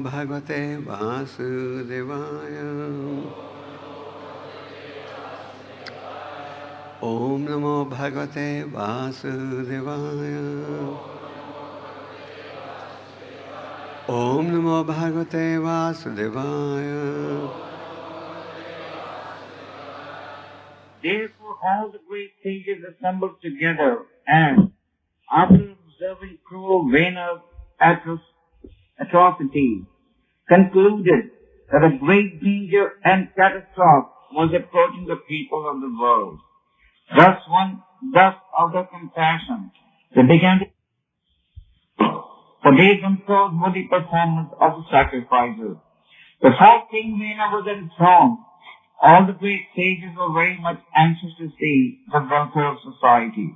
Bhagavate Vasudevaya. Om Namo Bhagavate Vasudevaya. Om Namo Bhagavate Vasudevaya. Therefore all the great sages assembled together and, after observing cruel Vena's atrocities, concluded that a great danger and catastrophe was approaching the people of the world. Thus out of compassion, they began to they themselves were the performers of the sacrifices. Before King Vena was enthroned, all the great sages were very much anxious to see the welfare of society.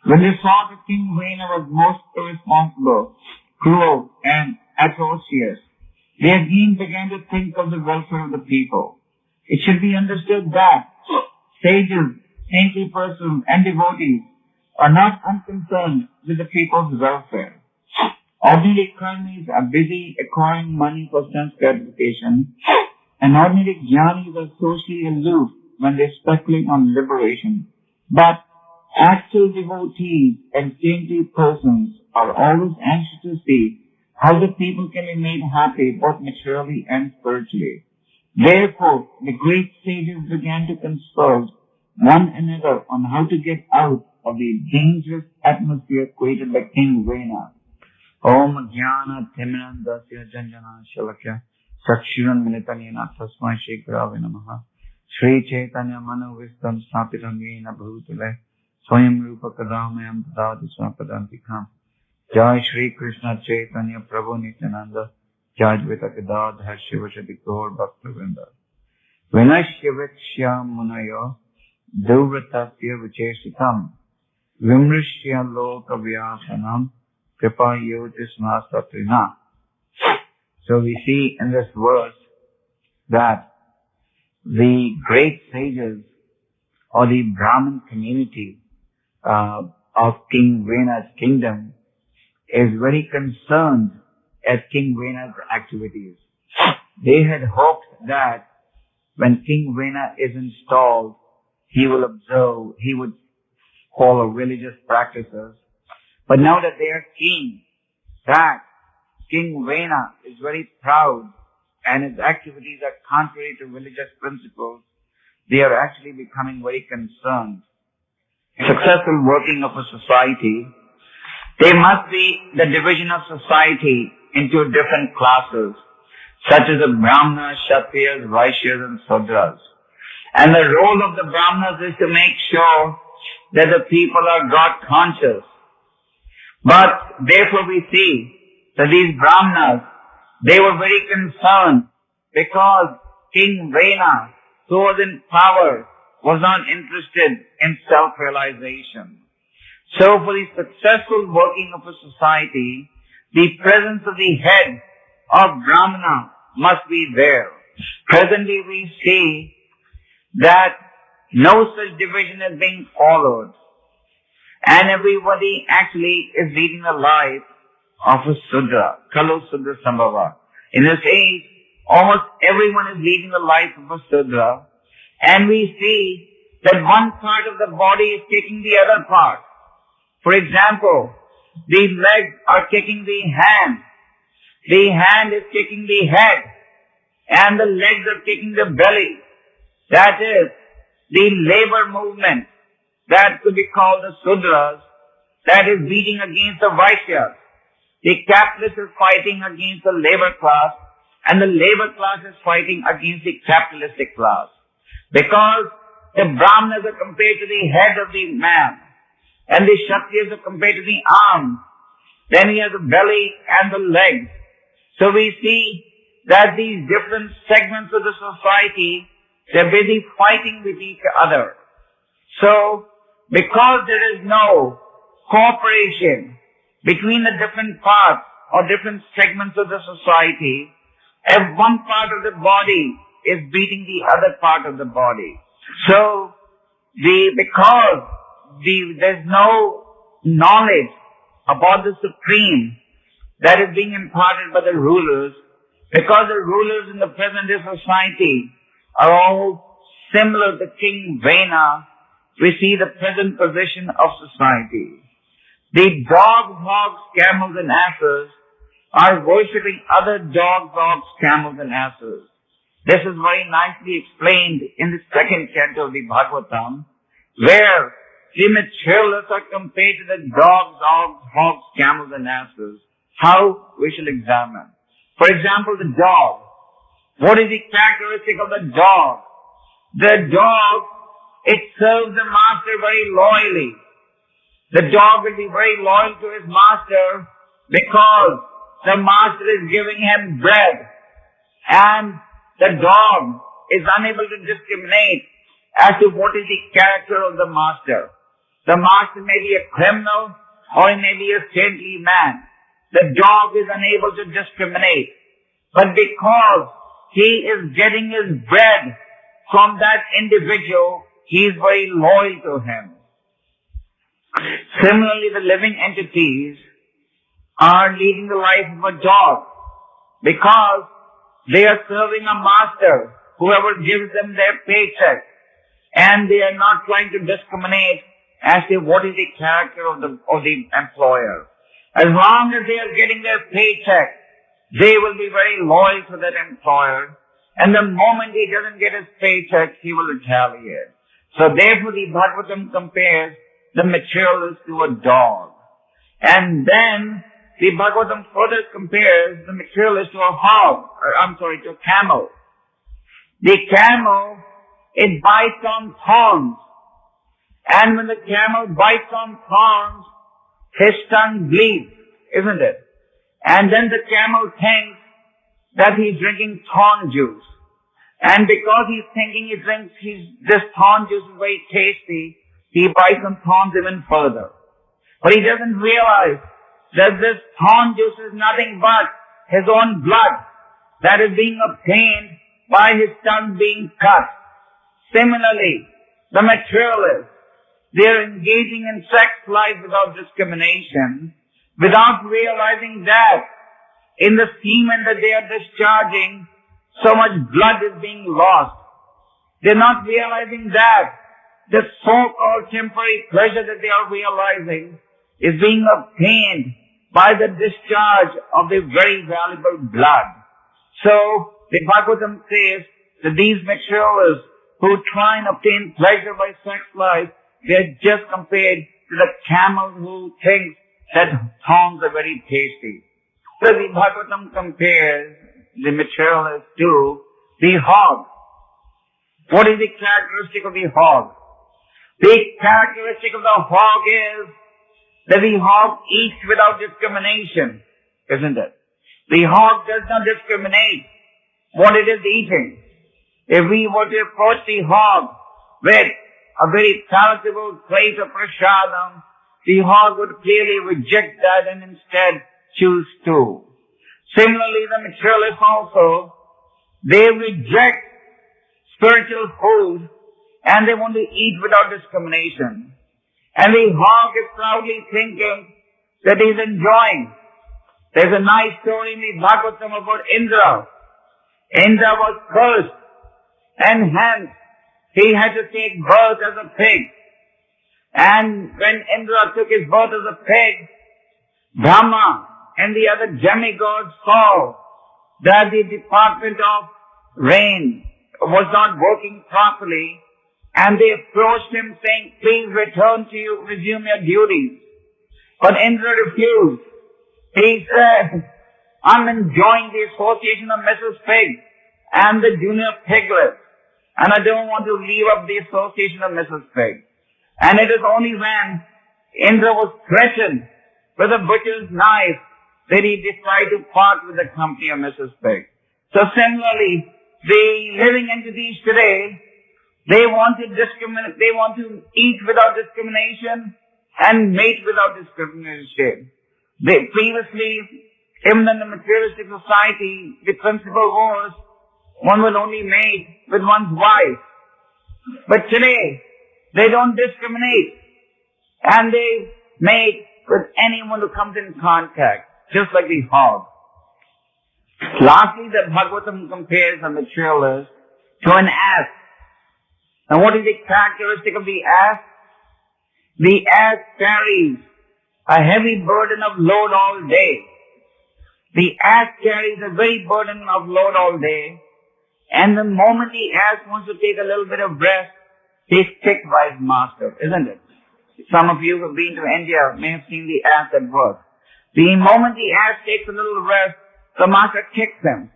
When they saw that King Vena was most irresponsible, cruel, and atrocious, they again began to think of the welfare of the people. It should be understood that sages, saintly persons, and devotees are not unconcerned with the people's welfare. Ordinary karmis are busy acquiring money for sense gratification, and ordinary jnanis are socially aloof when they speculate on liberation. But actual devotees and saintly persons are always anxious to see how the people can be made happy both materially and spiritually. Therefore, the great sages began to consult one another on how to get out of the dangerous atmosphere created by King Vena. Om Jnana Timirandasya Janjana Shalakya Sakshuran Militanena Tasmai Shri Gurave Namaha Shri Chaitanya Mano Vistam Sapitam Yena Bhutale Swayam Rupa Kadamayam Tadadi Swapadantikam Jai Shri Krishna Chaitanya Prabhu Nityananda Jai Dvaita Gadadhar Shiva Shadi Gaur Bhaktivinoda Vinashyavikshya Munayo Duvratasya Vichesitam Vimrishya Loka Vyasanam Kripa Yotisma Satrina. So we see in this verse that the great sages or the Brahmin community of King Vena's kingdom is very concerned at King Vena's activities. They had hoped that when King Vena is installed, he would follow religious practices. But now that they are seeing that King Vena is very proud and his activities are contrary to religious principles, they are actually becoming very concerned. Successful working of a society, there must be the division of society into different classes, such as the Brahmanas, Kshatriyas, Vaishyas, and Sudras. And the role of the Brahmanas is to make sure that the people are God conscious. But therefore we see that these Brahmanas, they were very concerned because King Vena, who was in power, was not interested in self-realization. So for the successful working of a society, the presence of the head of Brahmana must be there. Presently we see that no such division is being followed. And everybody actually is leading the life of a Sudra, Kalu Sudra Sambhava. In this age, almost everyone is leading the life of a Sudra. And we see that one part of the body is kicking the other part. For example, the legs are kicking the hand is kicking the head, and the legs are kicking the belly. That is the labor movement. That could be called the Sudras, that is beating against the Vaishyas. The capitalist is fighting against the labor class, and the labor class is fighting against the capitalistic class. Because the Brahmanas are compared to the head of the man, and the Kshatriyas are compared to the arms. Then he has the belly and the legs. So we see that these different segments of the society, they're busy fighting with each other. So, because there is no cooperation between the different parts or different segments of the society, if one part of the body is beating the other part of the body. So, because there's no knowledge about the Supreme that is being imparted by the rulers, Because the rulers in the present day society are all similar to King Vena, we see the present position of society. The dogs, hogs, camels and asses are worshipping other dogs, hogs, camels and asses. This is very nicely explained in the second canto of the Bhagavatam, where the materialists are compared to the dogs, hogs, camels and asses. How? We shall examine. For example, the dog. What is the characteristic of the dog? The dog, it serves the master very loyally. The dog will be very loyal to his master because the master is giving him bread. And the dog is unable to discriminate as to what is the character of the master. The master may be a criminal or he may be a saintly man. The dog is unable to discriminate. But because he is getting his bread from that individual, he is very loyal to him. Similarly, the living entities are leading the life of a dog because they are serving a master, whoever gives them their paycheck, and they are not trying to discriminate as to what is the character of the employer. As long as they are getting their paycheck, they will be very loyal to that employer, and the moment he doesn't get his paycheck, he will retaliate. So therefore the Bhagavatam compares the materialist to a dog. And then the Bhagavatam further compares the materialist to to a camel. The camel, it bites on thorns. And when the camel bites on thorns, his tongue bleeds, isn't it? And then the camel thinks that he's drinking thorn juice. And because he's thinking this thorn juice is very tasty, he bites on thorns even further. But he doesn't realize that this thorn juice is nothing but his own blood that is being obtained by his tongue being cut. Similarly, the materialists, they are engaging in sex life without discrimination, without realizing that in the semen that they are discharging, so much blood is being lost. They're not realizing that the so-called temporary pleasure that they are realizing is being obtained by the discharge of the very valuable blood. So, the Bhagavatam says that these materialists who try and obtain pleasure by sex life, they are just compared to the camel who thinks that thorns are very tasty. So the Bhagavatam compares the materialist to the hog. What is the characteristic of the hog? The characteristic of the hog is that the hog eats without discrimination, isn't it? The hog does not discriminate what it is eating. If we were to approach the hog with a very palatable plate of prasadam, the hog would clearly reject that and instead choose to. Similarly, the materialists also, they reject spiritual food and they want to eat without discrimination. And the hog is proudly thinking that he's enjoying. There's a nice story in the Bhagavatam about Indra. Indra was cursed, and hence he had to take birth as a pig. And when Indra took his birth as a pig, Brahma and the other demigods saw that the department of rain was not working properly, and they approached him saying, please resume your duties. But Indra refused. He said, I'm enjoying the association of Mrs. Pig and the junior piglet, and I don't want to leave up the association of Mrs. Pig. And it is only when Indra was threatened with a butcher's knife that he decided to part with the company of Mrs. Pig. So similarly, the living entities today, they want to eat without discrimination and mate without discrimination. Previously, even in the materialistic society, the principle was one will only mate with one's wife. But today, they don't discriminate, and they mate with anyone who comes in contact, just like the hog. Lastly, the Bhagavatam compares the materialist to an ass. And what is the characteristic of the ass? The ass carries a heavy burden of load all day. The ass carries a very burden of load all day, and the moment the ass wants to take a little bit of rest, he's kicked by his master, isn't it? Some of you who have been to India may have seen the ass at work. The moment the ass takes a little rest, the master kicks him.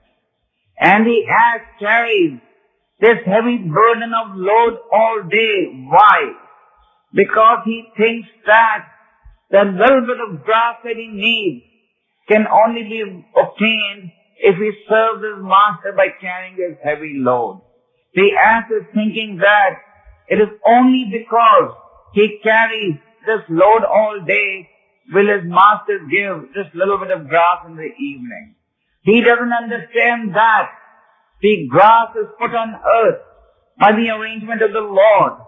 And the ass carries this heavy burden of load all day. Why? Because he thinks that the little bit of grass that he needs can only be obtained if he serves his master by carrying his heavy load. The ass is thinking that it is only because he carries this load all day will his master give this little bit of grass in the evening. He doesn't understand that the grass is put on earth by the arrangement of the Lord.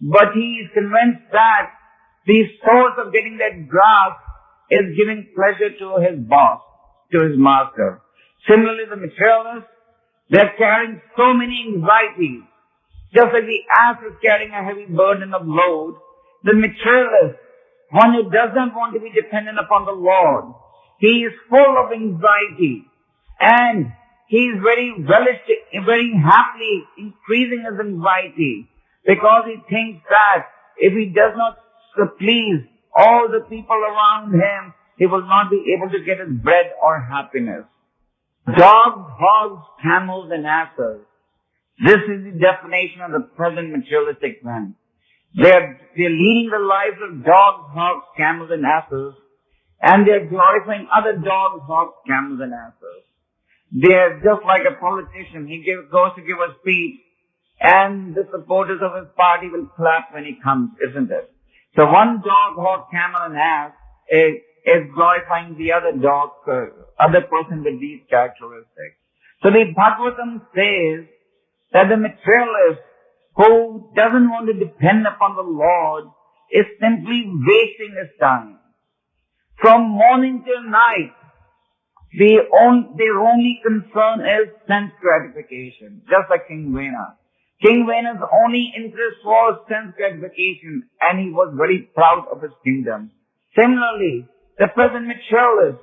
But he is convinced that the source of getting that grass is giving pleasure to his boss, to his master. Similarly, the materialists, they're carrying so many anxieties. Just like the ass is carrying a heavy burden of load, the materialist, one who doesn't want to be dependent upon the Lord, he is full of anxiety, and he is very happily increasing his anxiety, because he thinks that if he does not please all the people around him, he will not be able to get his bread or happiness. Dogs, hogs, camels, and asses. This is the definition of the present materialistic man. They're leading the lives of dogs, hogs, camels, and asses, and they're glorifying other dogs, hogs, camels, and asses. They're just like a politician. He goes to give a speech, and the supporters of his party will clap when he comes, isn't it? So one dog, hog, camel, and ass is glorifying the other dog, other person with these characteristics. So the Bhagavatam says that the materialist who doesn't want to depend upon the Lord is simply wasting his time. From morning till night, their only concern is sense gratification, just like King Vena. King Vena's only interest was sense gratification, and he was very proud of his kingdom. Similarly, the present materialists,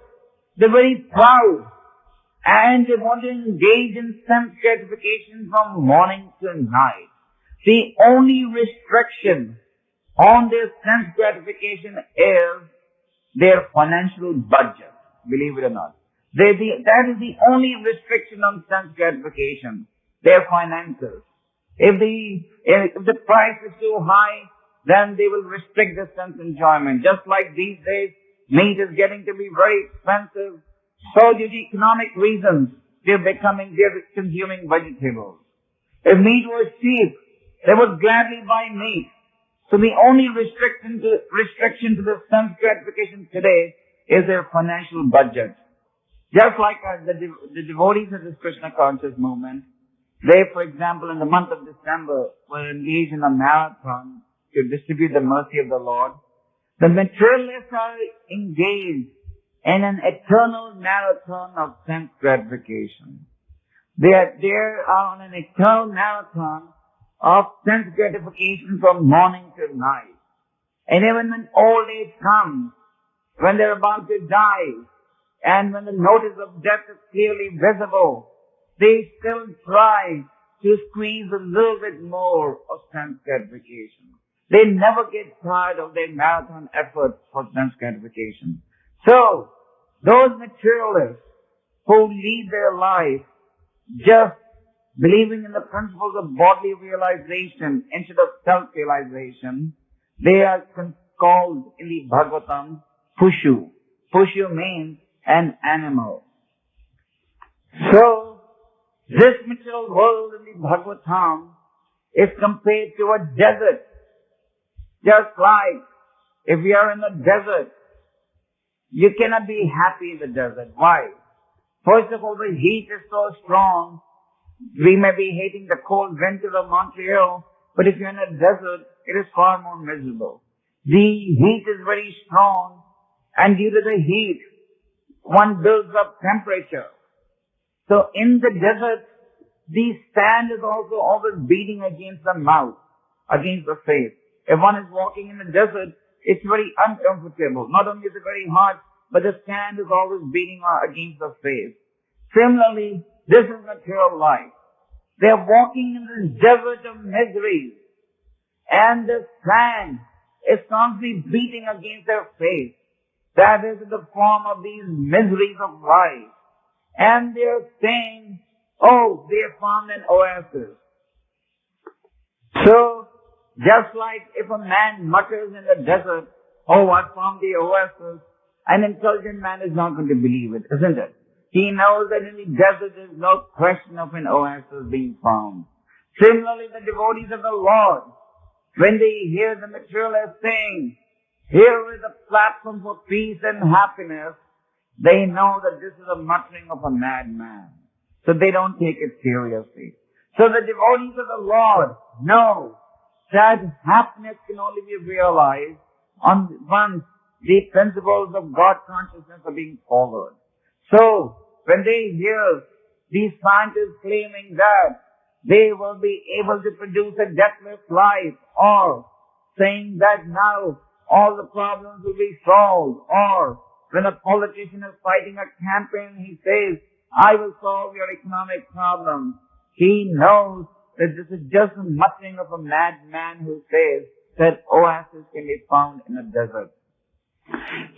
they're very proud, and they want to engage in sense gratification from morning till night. The only restriction on their sense gratification is their financial budget, believe it or not. That is the only restriction on sense gratification, their finances. If the price is too high, then they will restrict the sense enjoyment. Just like these days, meat is getting to be very expensive, so due to economic reasons, they're consuming vegetables. If meat was cheap, they would gladly buy meat. So the only restriction to the sense gratification today is their financial budget. Just like the devotees of this Krishna conscious movement, they, for example, in the month of December, were engaged in a marathon to distribute the mercy of the Lord. The materialists are engaged in an eternal marathon of sense gratification. They are on an eternal marathon of sense gratification from morning till night. And even when old age comes, when they're about to die, and when the notice of death is clearly visible, they still try to squeeze a little bit more of sense gratification. They never get tired of their marathon efforts for sense gratification. So, those materialists who lead their life just believing in the principles of bodily realization instead of self-realization, they are called in the Bhagavatam Pushu. Pushu means an animal. So, this material world in the Bhagavatam is compared to a desert. Just like if we are in a desert, you cannot be happy in the desert. Why? First of all, the heat is so strong. We may be hating the cold winters of Montreal, but if you're in a desert, it is far more miserable. The heat is very strong, and due to the heat, one builds up temperature. So in the desert, the sand is also always beating against the mouth, against the face. If one is walking in the desert, it's very uncomfortable. Not only is it very hot, but the sand is always beating against the face. Similarly, this is material life. They are walking in this desert of miseries, and the sand is constantly beating against their face. That is in the form of these miseries of life. And they are saying, oh, they have found an oasis. So, just like if a man mutters in the desert, oh, I found the oasis, an intelligent man is not going to believe it, isn't it? He knows that in the desert there is no question of an oasis being found. Similarly, the devotees of the Lord, when they hear the materialists saying, here is a platform for peace and happiness, they know that this is a muttering of a madman. So they don't take it seriously. So the devotees of the Lord know that happiness can only be realized once the principles of God consciousness are being followed. So when they hear these scientists claiming that they will be able to produce a deathless life, or saying that now all the problems will be solved, or when a politician is fighting a campaign, he says, I will solve your economic problems. He knows that this is just a muttering of a madman who says that oasis can be found in a desert.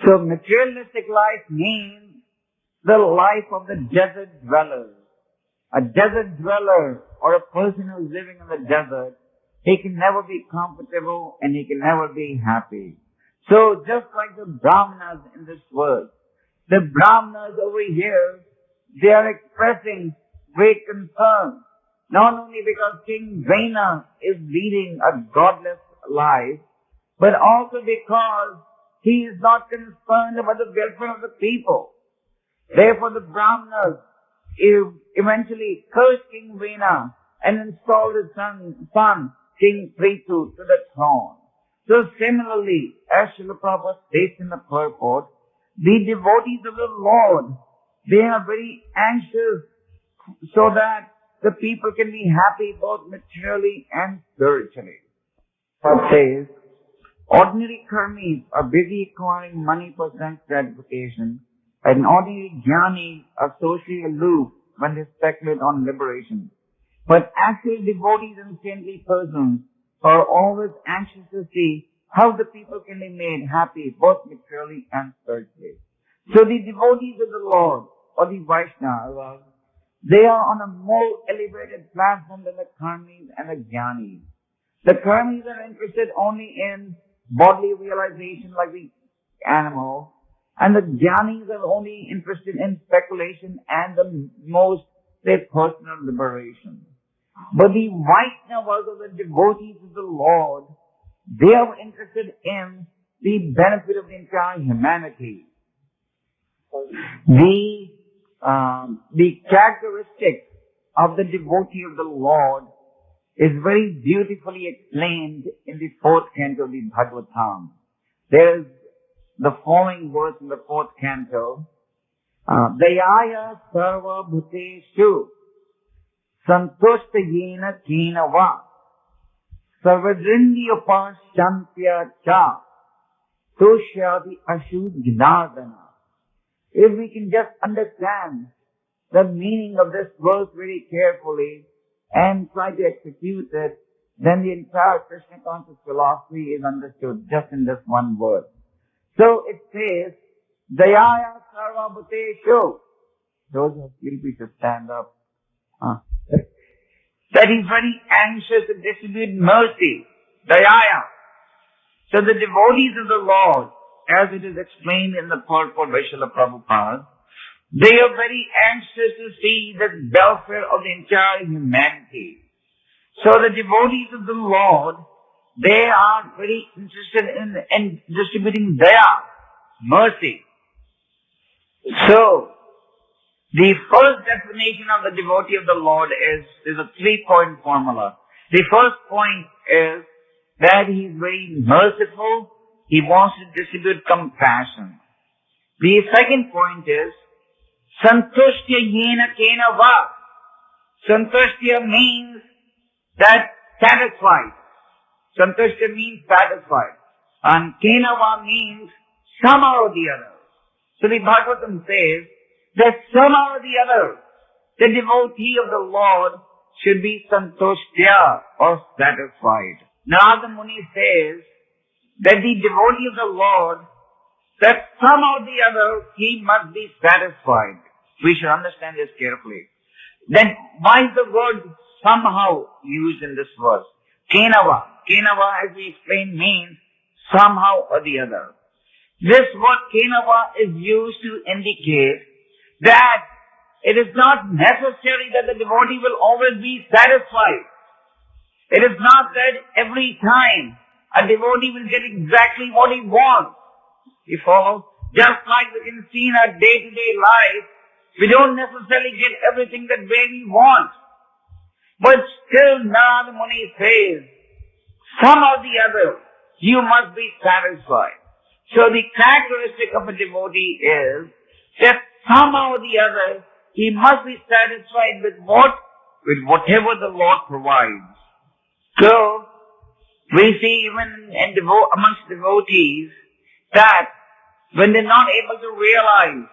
So materialistic life means the life of the desert dweller. A desert dweller, or a person who is living in the desert, he can never be comfortable and he can never be happy. So just like the Brahmanas in this verse, the Brahmanas over here, they are expressing great concern, not only because King Vena is leading a godless life, but also because he is not concerned about the welfare of the people. Therefore the Brahmanas eventually cursed King Vena and installed his son King Prithu, to the throne. So similarly, as Srila Prabhupada states in the purport, the devotees of the Lord, they are very anxious so that the people can be happy both materially and spiritually. Prabhupada says, ordinary karmis are busy acquiring money for sense gratification, and ordinary jnanis are socially aloof when they speculate on liberation. But actual devotees and saintly persons are always anxious to see how the people can be made happy both materially and spiritually. So the devotees of the Lord, or the Vaishnavas, they are on a more elevated platform than the karmis and the jnanis. The karmis are interested only in bodily realization like the animal, and the jnanis are only interested in speculation and the most, personal liberation. But the Vaishnavas, or the devotees of the Lord, they are interested in the benefit of the entire humanity. The characteristics of the devotee of the Lord is very beautifully explained in the 4th canto of the Bhagavatam. There is the following verse in the 4th canto, Dayaya sarva bhuteshu santushta yena kena va sarvadrindya shantya cha tushyati ashud gnadana. If we can just understand the meaning of this verse very carefully and try to execute it, then the entire Krishna conscious philosophy is understood just in this one word. So it says, Dayaya sarva bhuteshu. Those who feel we should stand up. That he's very anxious to distribute mercy. Dayaya. So the devotees of the Lord, as it is explained in the purport by Srila Prabhupada, they are very anxious to see the welfare of the entire humanity. So the devotees of the Lord, they are very interested in distributing their mercy. So, the first definition of the devotee of the Lord is a 3-point formula. The first point is that he is very merciful. He wants to distribute compassion. The second point is Santushtya yena kena va. Santushtya means that satisfied. Santushtya means satisfied. And kena va means somehow or the other. So the Bhagavatam says that somehow or the other, the devotee of the Lord should be santushtya or satisfied. Narada Muni says that the devotee of the Lord, that somehow or the other he must be satisfied. We should understand this carefully. Then why is the word somehow used in this verse? Kenava. Kenava, as we explained, means somehow or the other. This word Kenava is used to indicate that it is not necessary that the devotee will always be satisfied. It is not that every time a devotee will get exactly what he wants. You follow? Just like we can see in our day-to-day life, we don't necessarily get everything that way we want. But still Narada Muni says, somehow or the other, you must be satisfied. So the characteristic of a devotee is that somehow or the other, he must be satisfied with what? With whatever the Lord provides. So, we see even amongst devotees that when they're not able to realize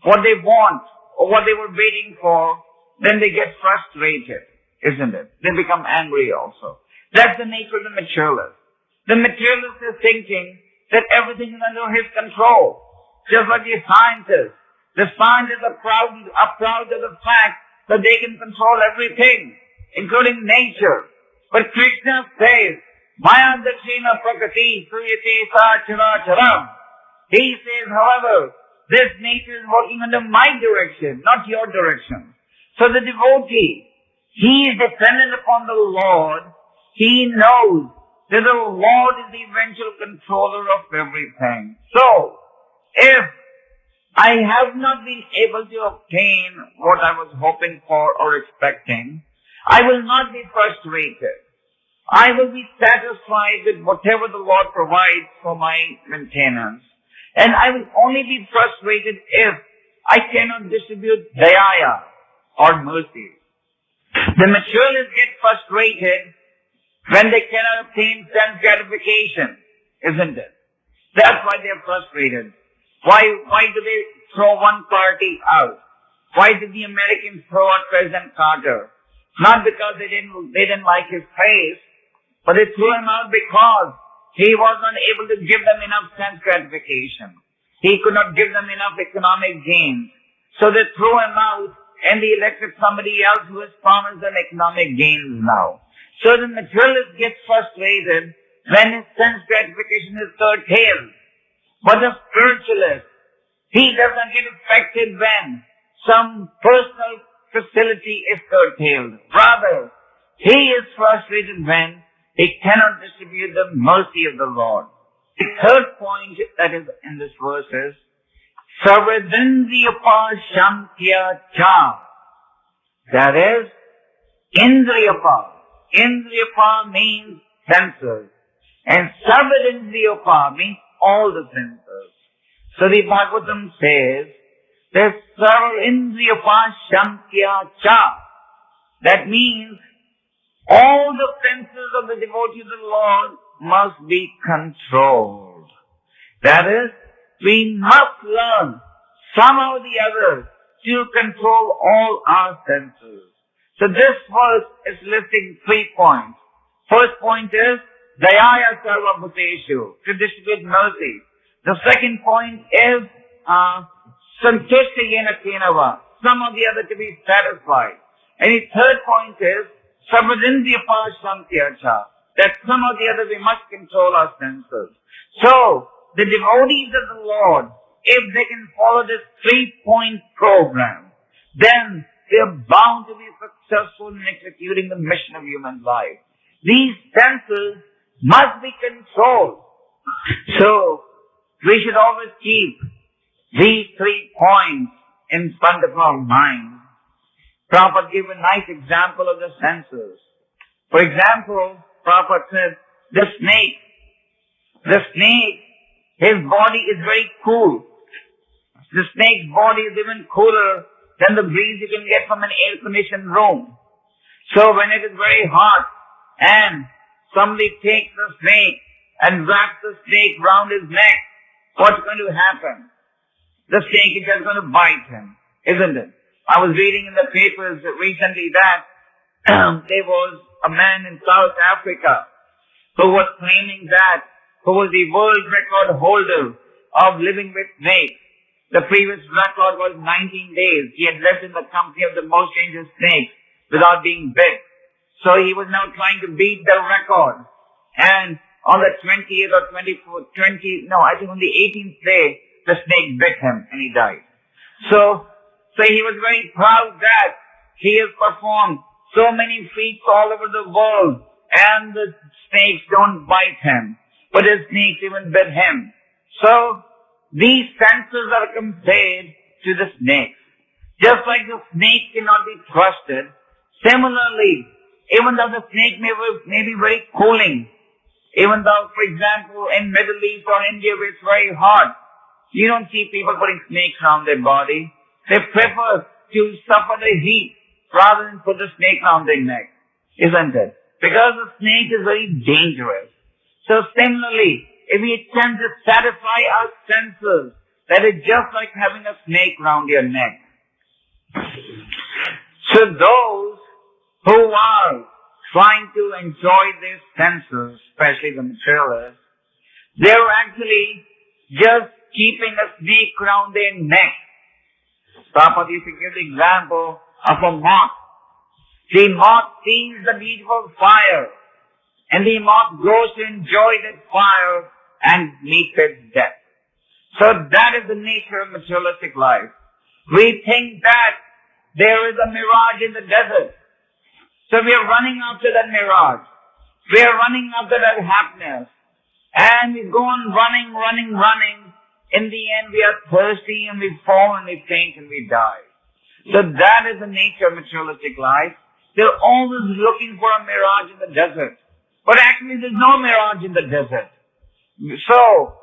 what they want or what they were waiting for, then they get frustrated, isn't it? They become angry also. That's the nature of the materialist. The materialist is thinking that everything is under his control. Just like the scientists. The scientists are proud of the fact that they can control everything, including nature. But Krishna says, Maya dakshina prakriti suyate sa chara charam. He says, however, this nature is working under my direction, not your direction. So the devotee, he is dependent upon the Lord. He knows that the Lord is the eventual controller of everything. So, if I have not been able to obtain what I was hoping for or expecting, I will not be frustrated. I will be satisfied with whatever the Lord provides for my maintenance. And I will only be frustrated if I cannot distribute daya or mercy. The materialists get frustrated when they cannot obtain sense gratification, isn't it? That's why they are frustrated. Why do they throw one party out? Why did the Americans throw out President Carter? Not because they didn't like his face, but they threw him out because he was not able to give them enough sense gratification. He could not give them enough economic gains. So they threw him out and they elected somebody else who has promised them economic gains now. So the materialist gets frustrated when his sense gratification is curtailed. But the spiritualist, he doesn't get affected when some personal facility is curtailed. Rather, he is frustrated when he cannot distribute the mercy of the Lord. The third point that is in this verse is, Sarvadindriyapa Shantya Cha. That is, Indriyapa. Indriyapa means senses. And Sarvadindriyapa means all the senses. So the Bhagavatam says, that Sarvadindriyapa Shantya Cha. That means all the senses of the devotee of the Lord must be controlled. That is, we must learn somehow or the other to control all our senses. So this verse is listing 3 points. First point is, Dayaya Sarva Bhuteshu, to distribute mercy. The second point is, Santushta Yena Kenava, some of the other to be satisfied. And the third point is, Sarvadindriyapa Shantya Cha, that some of the other we must control our senses. So, the devotees of the Lord, if they can follow this 3-point program, then they are bound to be successful in executing the mission of human life. These senses must be controlled. So, we should always keep these 3 points in front of our mind. Prabhupada gave a nice example of the senses. For example, Prabhupada said, the snake, his body is very cool. The snake's body is even cooler than the breeze you can get from an air-conditioned room. So when it is very hot and somebody takes the snake and wraps the snake round his neck, what's going to happen? The snake is just going to bite him, isn't it? I was reading in the papers recently that there was a man in South Africa who was claiming that, who was the world record holder of living with snakes. The previous record was 19 days. He had lived in the company of the most dangerous snakes without being bit. So he was now trying to beat the record. And on the 20th or 24th, I think on the 18th day, the snake bit him and he died. So he was very proud that he has performed so many feats all over the world and the snakes don't bite him. But the snakes even bit him. So these senses are compared to the snakes. Just like the snake cannot be trusted, similarly, even though the snake may be very cooling, even though, for example, in Middle East or India where it's very hot, you don't see people putting snakes around their body. They prefer to suffer the heat rather than put the snake around their neck, isn't it? Because the snake is very dangerous. So similarly, if we attempt to satisfy our senses, that is just like having a snake around your neck. So those who are trying to enjoy their senses, especially the materialists, they're actually just keeping a snake around their neck. Prabhupada used to give the example of a moth. The moth sees the beautiful fire, and the moth goes to enjoy that fire and meets its death. So that is the nature of materialistic life. We think that there is a mirage in the desert. So we are running after that mirage. We are running after that happiness. And we go on running. In the end, we are thirsty and we fall and we faint and we die. So that is the nature of materialistic life. They're always looking for a mirage in the desert. But actually, there's no mirage in the desert. So,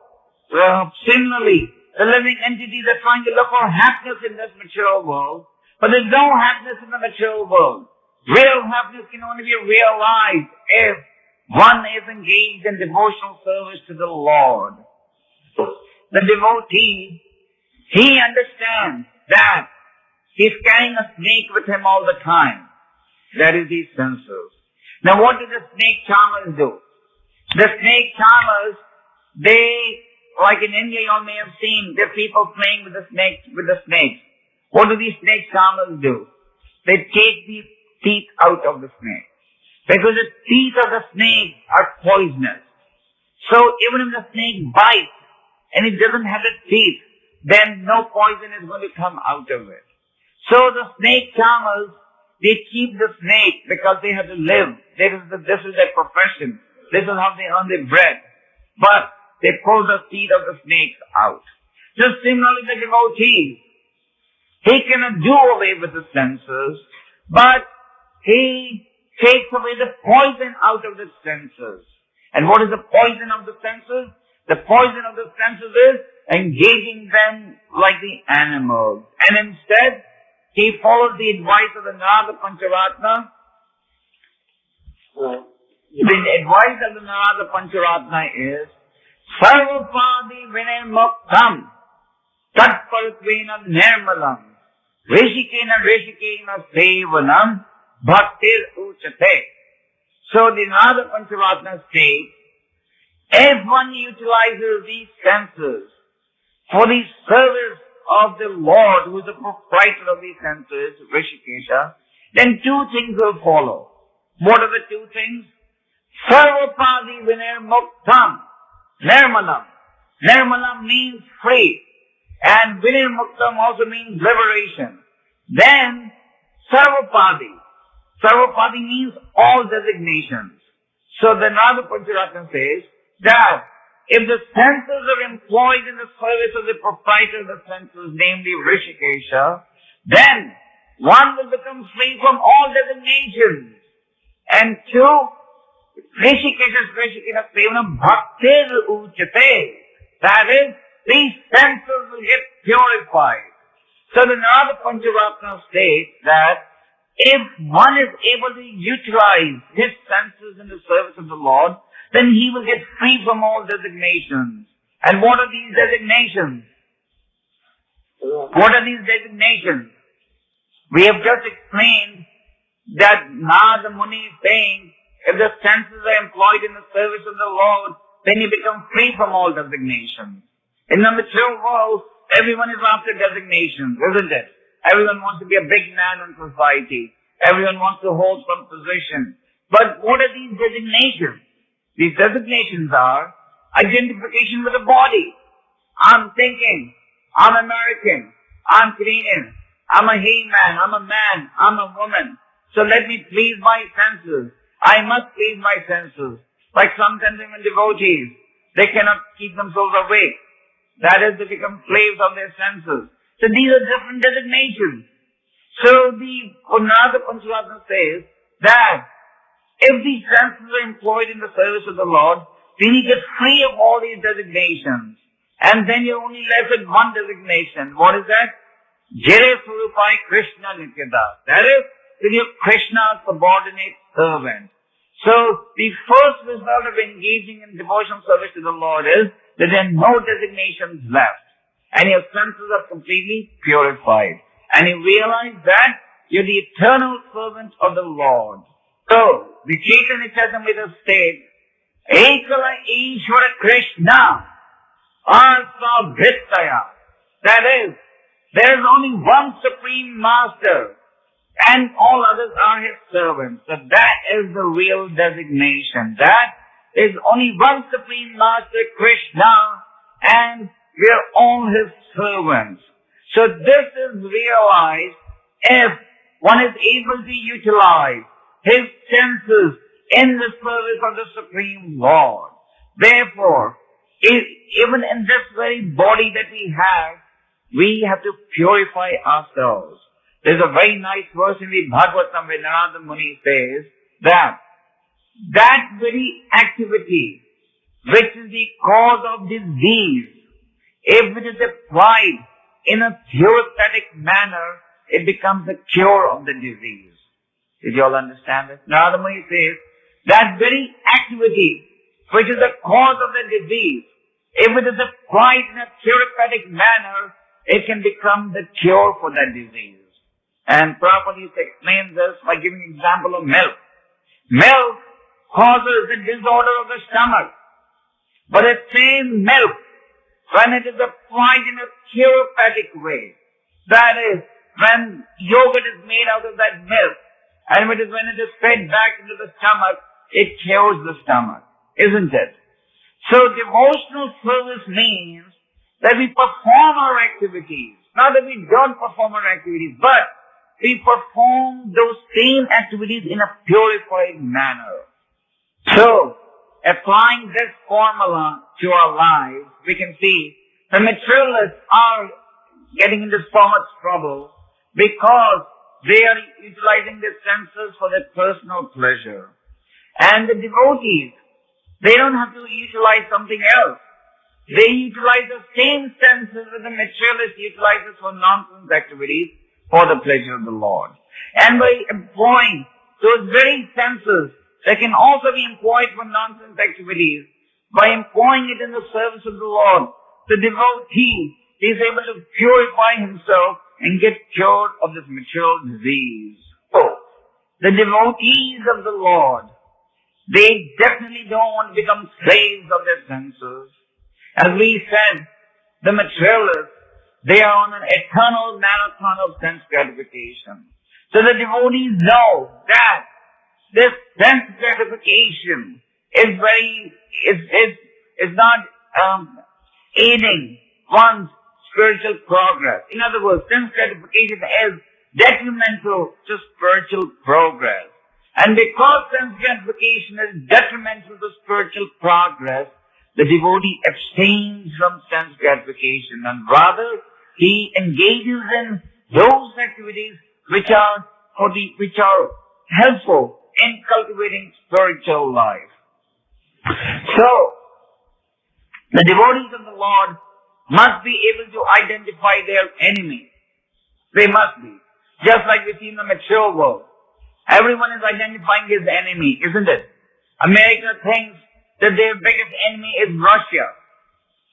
similarly, the living entities are trying to look for happiness in this material world. But there's no happiness in the material world. Real happiness can only be realized if one is engaged in devotional service to the Lord. The devotee, he understands that he's carrying a snake with him all the time. That is his senses. Now what do the snake charmers do? The snake charmers, they, like in India you all may have seen, there are people playing with the snakes. What do these snake charmers do? They take the teeth out of the snake. Because the teeth of the snake are poisonous. So even if the snake bites, and it doesn't have the teeth, then no poison is going to come out of it. So the snake charmers, they keep the snake because they have to live. This is their profession. This is how they earn their bread. But they pull the teeth of the snakes out. Just similarly the devotee, he cannot do away with the senses, but he takes away the poison out of the senses. And what is the poison of the senses? The poison of the senses is engaging them like the animals. And instead, he follows the advice of the Narada Pancharatna. The advice of the Narada Pancharatna is, Sarvapadi Vinay Muktam Tatparatvena Nirmalam Rishikena Sevanam Bhaktir Uchate. So the Narada Pancharatna states, if one utilizes these senses for the service of the Lord, who is the proprietor of these senses, Rishikesha, then two things will follow. What are the two things? Sarvapadi Vinay Muktam Nirmalam. Nirmalam means free. And Vinay Muktam also means liberation. Then Sarvapadi. Sarvapadi means all designations. So the Narada Pancharatna says that if the senses are employed in the service of the proprietor of the senses, namely Rishikesha, then one will become free from all designations. And two, Rishikesha Sevanam Bhaktir Uchate. That is, these senses will get purified. So the Narada Pancharatna states that if one is able to utilize his senses in the service of the Lord, then he will get free from all designations. And what are these designations? What are these designations? We have just explained that Narada Muni is saying, if the senses are employed in the service of the Lord, then you become free from all designations. In the material world, everyone is after designations, isn't it? Everyone wants to be a big man in society. Everyone wants to hold some position. But what are these designations? These designations are identification with the body. I'm thinking, I'm American, I'm Canadian, I'm a he-man, I'm a man, I'm a woman. So let me please my senses. I must please my senses. Like sometimes even devotees, they cannot keep themselves awake. That is, they become slaves of their senses. So these are different designations. So the Narada Pancharatna says that if these senses are employed in the service of the Lord, then you get free of all these designations. And then you're only left with one designation. What is that? Jere Surupai Krishna Nityada. That is, then you're Krishna's subordinate servant. So the first result of engaging in devotional service to the Lord is that there are no designations left. And your senses are completely purified. And you realize that you're the eternal servant of the Lord. So, the Chaitanya Charitamrita states, Ekala Ishvara Krishna Arsa Bhittaya. That is, there is only one Supreme Master and all others are His servants. So that is the real designation. That is only one Supreme Master, Krishna, and we are all His servants. So this is realized if one is able to utilize his senses in the service of the Supreme Lord. Therefore, even in this very body that we have to purify ourselves. There's a very nice verse in the Bhagavatam where Narada Muni says that very activity which is the cause of disease, if it is applied in a therapeutic manner, it becomes a cure of the disease. Did you all understand this? Narada Muni says that very activity which is the cause of the disease, if it is applied in a therapeutic manner, it can become the cure for that disease. And Prabhupada used to explain this by giving an example of milk. Milk causes the disorder of the stomach. But the same milk, when it is applied in a therapeutic way, that is, when yogurt is made out of that milk, and when it is fed back into the stomach, it cures the stomach, isn't it? So devotional service means that we perform our activities. Not that we don't perform our activities, but we perform those same activities in a purified manner. So, applying this formula to our lives, we can see the materialists are getting into so much trouble because they are utilizing their senses for their personal pleasure. And the devotees, they don't have to utilize something else. They utilize the same senses that the materialist utilizes for nonsense activities for the pleasure of the Lord. And by employing those very senses that can also be employed for nonsense activities, by employing it in the service of the Lord, the devotee is able to purify himself and get cured of this material disease. So, the devotees of the Lord, they definitely don't want to become slaves of their senses. As we said, the materialists, they are on an eternal marathon of sense gratification. So the devotees know that this sense gratification is not aiding one's spiritual progress. In other words, sense gratification is detrimental to spiritual progress. And because sense gratification is detrimental to spiritual progress, the devotee abstains from sense gratification and rather he engages in those activities which are helpful in cultivating spiritual life. So, the devotees of the Lord must be able to identify their enemy. They must be. Just like we see in the mature world. Everyone is identifying his enemy, isn't it? America thinks that their biggest enemy is Russia.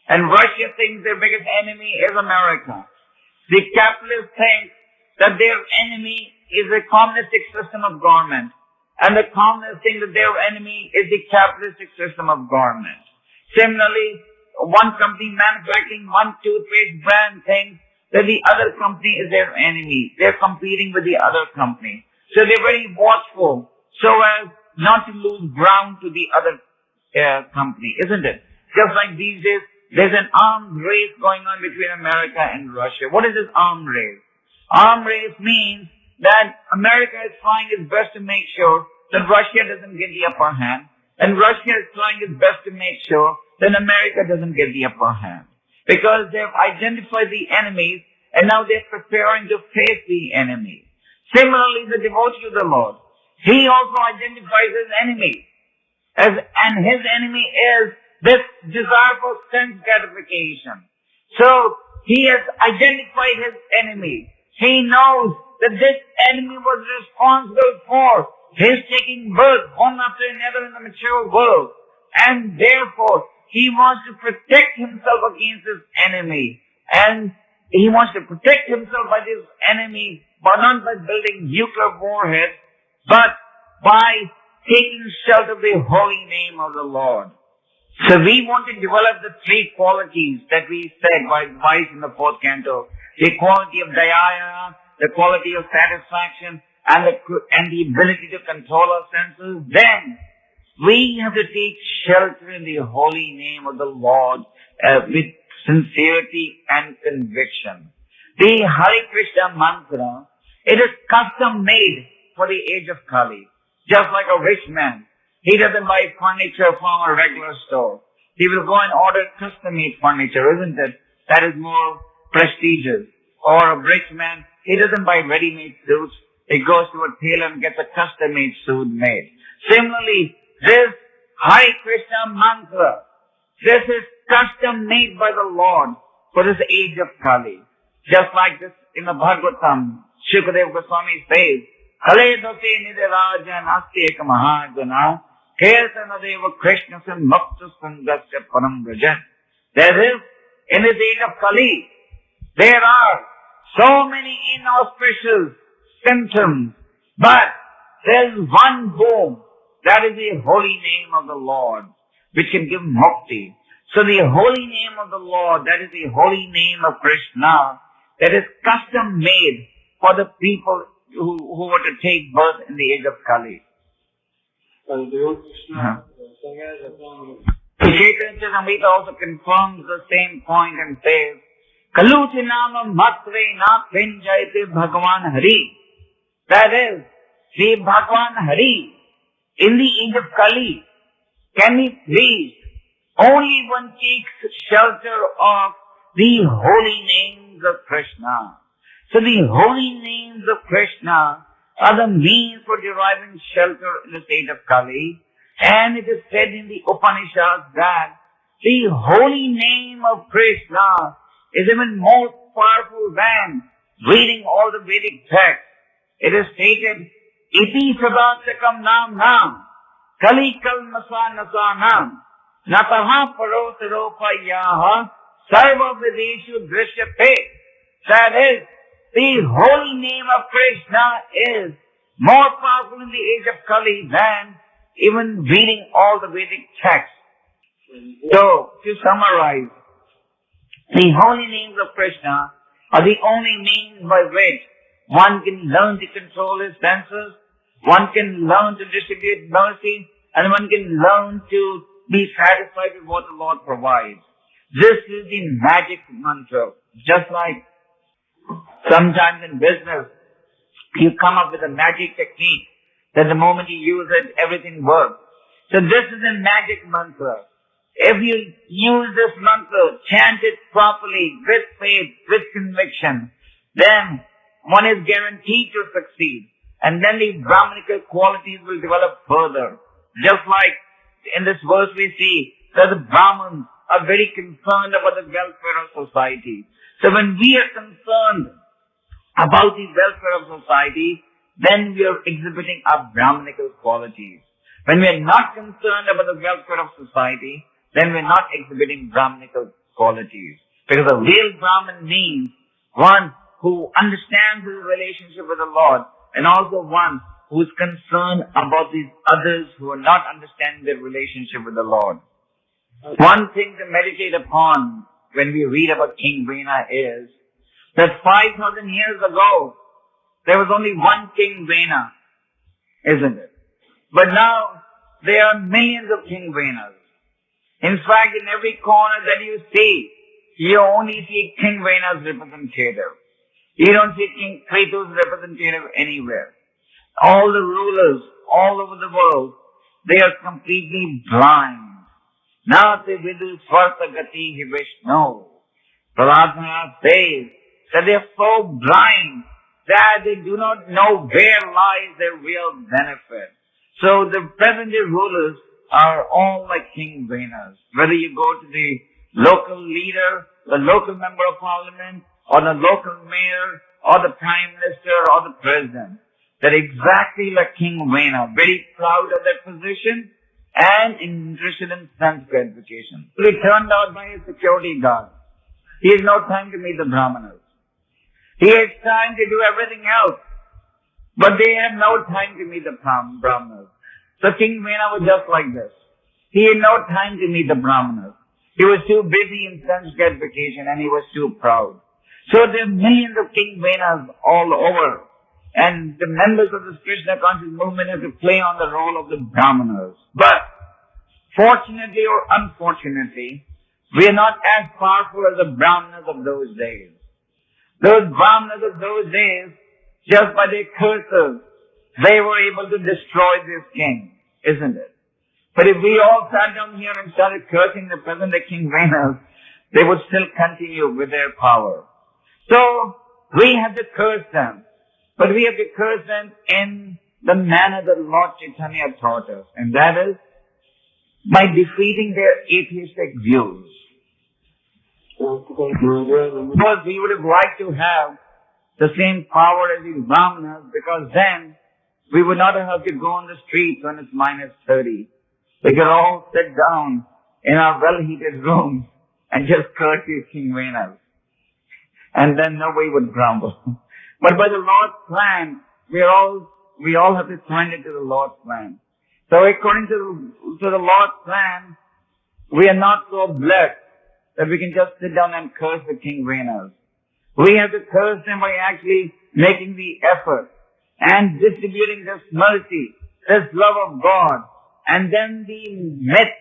And Russia thinks their biggest enemy is America. The capitalists think that their enemy is a communistic system of government. And the communists think that their enemy is the capitalistic system of government. Similarly, one company manufacturing one toothpaste brand thinks that the other company is their enemy. They're competing with the other company. So they're very watchful so as not to lose ground to the other company, isn't it? Just like these days, there's an arms race going on between America and Russia. What is this arms race? Arms race means that America is trying its best to make sure that Russia doesn't get the upper hand, and Russia is trying its best to make sure that America doesn't get the upper hand. Because they've identified the enemies, and now they're preparing to face the enemy. Similarly, the devotee of the Lord, he also identifies his enemy. And his enemy is this desire for sense gratification. So, he has identified his enemy. He knows that this enemy was responsible for his taking birth one after another in the mature world. And therefore, he wants to protect himself against his enemy. And he wants to protect himself by this enemy, but not by building nuclear warheads, but by taking shelter of the holy name of the Lord. So we want to develop the three qualities that we said by advice in the fourth canto. The quality of daya, the quality of satisfaction, and the ability to control our senses. Then we have to take shelter in the holy name of the Lord with sincerity and conviction. The Hare Krishna mantra, it is custom made for the age of Kali. Just like a rich man, he doesn't buy furniture from a regular store. He will go and order custom-made furniture, isn't it? That is more prestigious. Or a rich man, he doesn't buy ready-made suits. He goes to a tailor and gets a custom-made suit made. Similarly, this Hare Krishna mantra, this is custom made by the Lord for this age of Kali. Just like this in the Bhagavatam, Shukadeva Goswami says, Kale dote nidirajan asti ek mahaguna, kirtanadeva Krishna san mukta sangasya param vrajan. That is, in this age of Kali, there are so many inauspicious symptoms, but there is one boom, that is the holy name of the Lord, which can give mukti. So the holy name of the Lord, that is the holy name of Krishna, that is custom made for the people who were to take birth in the age of Kali. Chaitanya Charitamrita also confirms the same point and says, Kaluti nama matre na pinjayate Bhagavan Hari. That is, the Bhagavan Hari, in the age of Kali, can be pleased. Only one takes shelter of the holy names of Krishna. So the holy names of Krishna are the means for deriving shelter in the state of Kali. And it is said in the Upanishads that the holy name of Krishna is even more powerful than reading all the Vedic texts. It is stated, Iti sadachakam nam nam, Kali kalmasa nasa nam, Nataha parotaropayaha, sarva videshu drishyate. That is, the holy name of Krishna is more powerful in the age of Kali than even reading all the Vedic texts. So, to summarize, the holy names of Krishna are the only means by which one can learn to control his senses, one can learn to distribute mercy, and one can learn to be satisfied with what the Lord provides. This is the magic mantra. Just like sometimes in business, you come up with a magic technique that the moment you use it, everything works. So this is a magic mantra. If you use this mantra, chant it properly, with faith, with conviction, then one is guaranteed to succeed. And then the Brahmanical qualities will develop further. Just like in this verse we see that the Brahmins, are very concerned about the welfare of society. So when we are concerned about the welfare of society, then we are exhibiting our Brahmanical qualities. When we are not concerned about the welfare of society, then we are not exhibiting Brahmanical qualities. Because a real Brahmin means one who understands his relationship with the Lord, and also one who is concerned about these others who are not understanding their relationship with the Lord. One thing to meditate upon when we read about King Vena is that 5,000 years ago, there was only one King Vena, isn't it? But now, there are millions of King Venas. In fact, in every corner that you see, you only see King Vena's representative. You don't see King Kritu's representative anywhere. All the rulers all over the world, they are completely blind. Nate vidu swarta gati hi Vishnu. Praradhana says that they are so blind that they do not know where lies their real benefit. So the present-day rulers are all like King Venas. Whether you go to the local leader, the local member of parliament, or the local mayor, or the prime minister, or the president, they're exactly like King Vena, very proud of their position and interested in sense gratification. So he turned out by a security guard. He has no time to meet the Brahmanas. He has time to do everything else, but they have no time to meet the Brahmanas. So King Vena was just like this. He had no time to meet the Brahmanas. He was too busy in sense gratification and he was too proud. So there are millions of King Venas all over. And the members of this Krishna conscious movement have to play on the role of the Brahmanas. But fortunately or unfortunately, we are not as powerful as the Brahmanas of those days. Those Brahmanas of those days, just by their curses, they were able to destroy this king, isn't it? But if we all sat down here and started cursing the present-day King Venas, they would still continue with their power. So, we have to curse them. But we have to curse them in the manner that Lord Chaitanya taught us. And that is by defeating their atheistic views. Because we would have liked to have the same power as these Brahmanas, because then we would not have to go on the streets when it's minus 30. We could all sit down in our well-heated rooms and just curse these King Venas. And then nobody would grumble. But by the Lord's plan, we all have to surrender to the Lord's plan. So according to the Lord's plan, we are not so blessed that we can just sit down and curse the King Venas. We have to curse them by actually making the effort and distributing this mercy, this love of God, and then the myth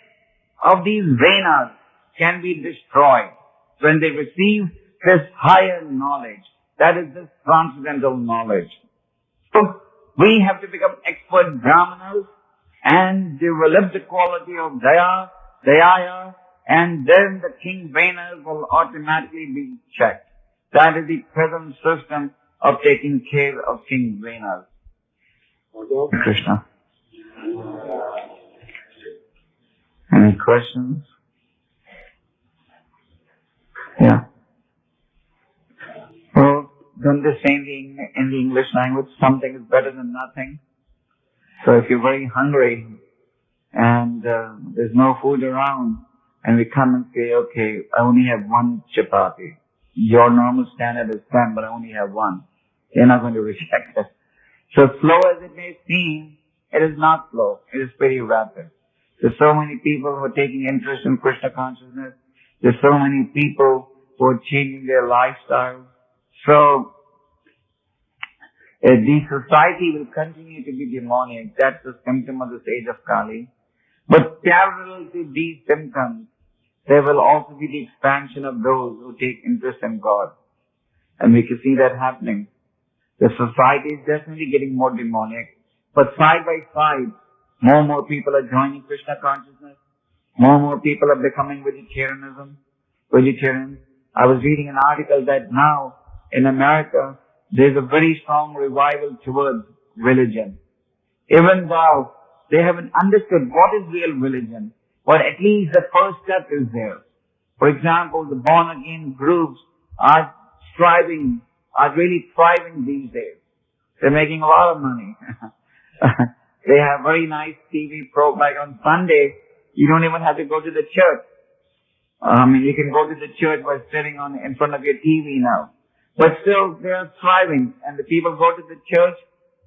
of these Venas can be destroyed when they receive this higher knowledge. That is this transcendental knowledge. So we have to become expert Brahmanas and develop the quality of Daya, and then the King Venas will automatically be checked. That is the present system of taking care of King Venas. Krishna. Any questions? Yeah. Well, don't they say in the English language, something is better than nothing? So if you're very hungry and there's no food around, and we come and say, okay, I only have one chapati. Your normal standard is 10, but I only have one. You're not going to reject it. So slow as it may seem, it is not slow. It is pretty rapid. There's so many people who are taking interest in Krishna consciousness. There's so many people who are changing their lifestyle. So, the society will continue to be demonic. That's the symptom of this age of Kali. But parallel to these symptoms, there will also be the expansion of those who take interest in God. And we can see that happening. The society is definitely getting more demonic. But side by side, more and more people are joining Krishna consciousness. More and more people are becoming vegetarians. I was reading an article that now in America, there's a very strong revival towards religion. Even though they haven't understood what is real religion, but at least the first step is there. For example, the born-again groups are really thriving these days. They're making a lot of money. They have very nice TV program. Like on Sunday, you don't even have to go to the church. You can go to the church by sitting in front of your TV now. But still, they are thriving. And the people go to the church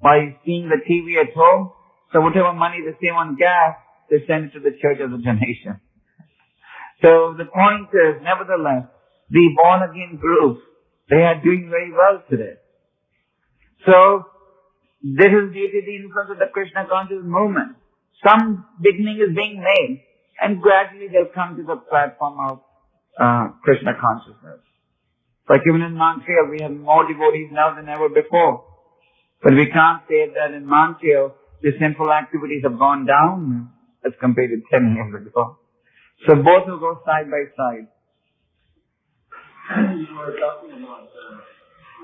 by seeing the TV at home. So whatever money they save on gas, they send it to the church as a donation. So the point is, nevertheless, the born-again groups, they are doing very well today. So, this is due to the influence of the Krishna conscious movement. Some beginning is being made, and gradually they'll come to the platform of Krishna consciousness. Like even in Montreal, we have more devotees now than ever before. But we can't say that in Montreal, the sinful activities have gone down as compared to 10 years ago. So both will go side by side. You were talking about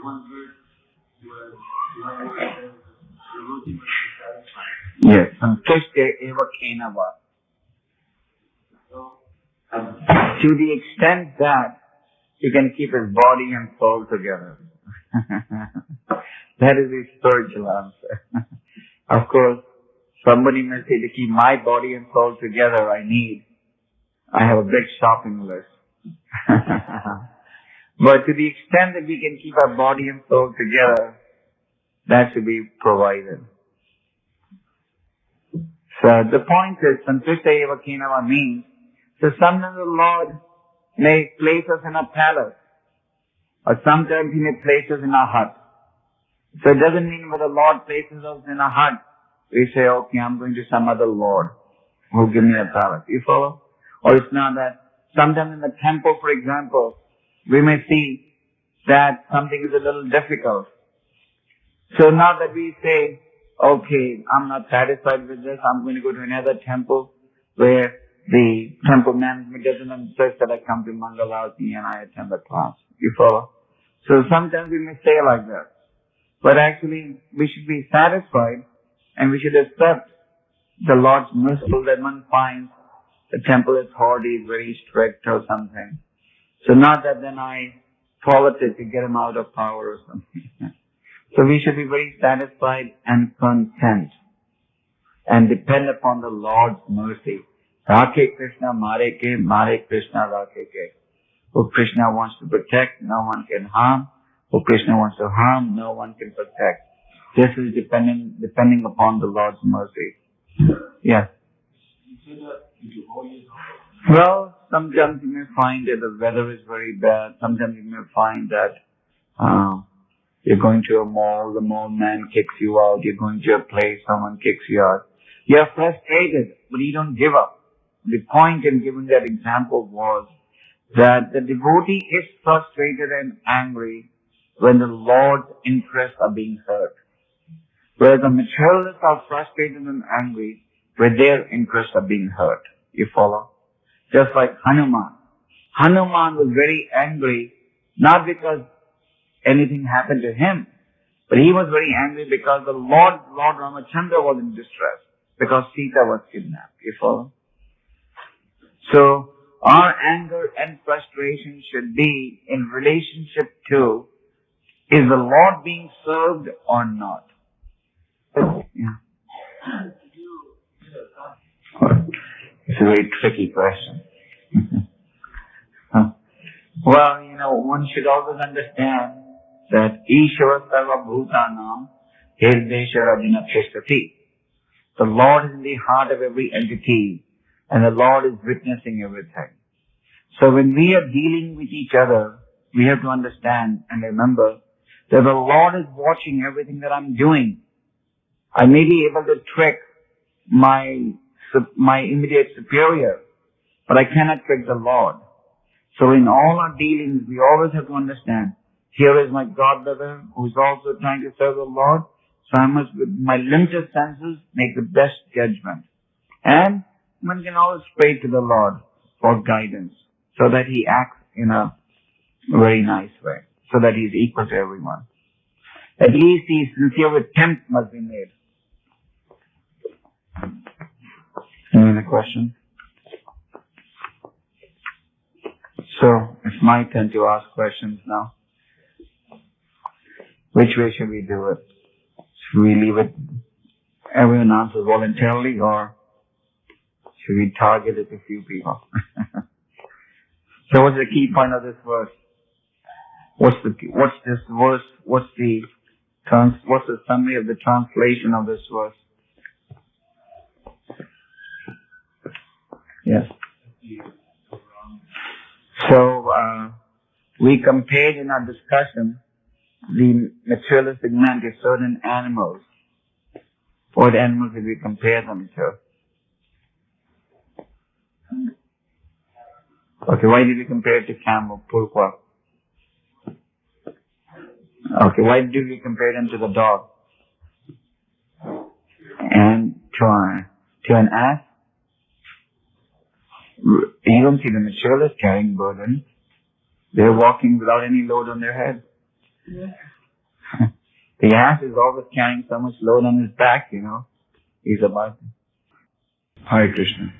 one verse where devotee must be satisfied. Yes, santushte eva kenava. So, To the extent that he can keep his body and soul together. That is the spiritual answer. Of course, somebody may say to keep my body and soul together, I have a big shopping list. But to the extent that we can keep our body and soul together, that should be provided. So the point is, santushta eva kenava means, so sometimes the Lord may place us in a palace, or sometimes He may place us in a hut. So it doesn't mean when the Lord places us in a hut, we say, okay, I'm going to some other Lord who give me a palace. You follow? Or it's not that. Sometimes in the temple, for example, we may see that something is a little difficult. So now that we say, okay, I'm not satisfied with this, I'm going to go to another temple where the temple management doesn't insist that I come to Mangalarti and I attend the class. You follow? So sometimes we may say like that. But actually, we should be satisfied and we should accept the Lord's mercy that one finds the temple is haughty, very strict or something. So not that then I politic to get him out of power or something. So we should be very satisfied and content and depend upon the Lord's mercy. Rakhe Krishna, Mare Krishna, Rakhe Ke. Who Krishna wants to protect, no one can harm. Who Krishna wants to harm, no one can protect. This is depending upon the Lord's mercy. Yes. Well, sometimes you may find that the weather is very bad. Sometimes you may find that you're going to a mall, the mall man kicks you out. You're going to a place, someone kicks you out. You're frustrated, but you don't give up. The point in giving that example was that the devotee is frustrated and angry when the Lord's interests are being hurt. Whereas the materialists are frustrated and angry when their interests are being hurt. You follow? Just like Hanuman. Hanuman was very angry, not because anything happened to him, but he was very angry because the Lord Ramachandra was in distress, because Sita was kidnapped. You follow? So, our anger and frustration should be in relationship to, is the Lord being served or not? Yeah. It's a very tricky question. Well, one should always understand that Ishvara Sarva Bhutanam Hirdeshara Vinapeshtati. The Lord is in the heart of every entity and the Lord is witnessing everything. So when we are dealing with each other, we have to understand and remember that the Lord is watching everything that I'm doing. I may be able to trick my immediate superior, but I cannot trick the Lord. So in all our dealings, we always have to understand, here is my godbrother who is also trying to serve the Lord, so I must, with my limited senses, make the best judgment. And one can always pray to the Lord for guidance, so that He acts in a very nice way, so that He is equal to everyone. At least the sincere attempt must be made. Any other question? my turn to ask questions now. Which way should we do it? Should we leave it, everyone answers voluntarily, or should we target it to a few people? So what's the key point of this verse? What's the summary of the translation of this verse? Yes. So we compared in our discussion the materialistic man to certain animals. What animals did we compare them to? Okay, why did we compare it to camel? Pourquoi? Okay, why did we compare them to the dog? And to an ass? You don't see the materialists carrying burden. They're walking without any load on their head. Yeah. The ass is always carrying so much load on his back, you know. He's about. Hare Krishna.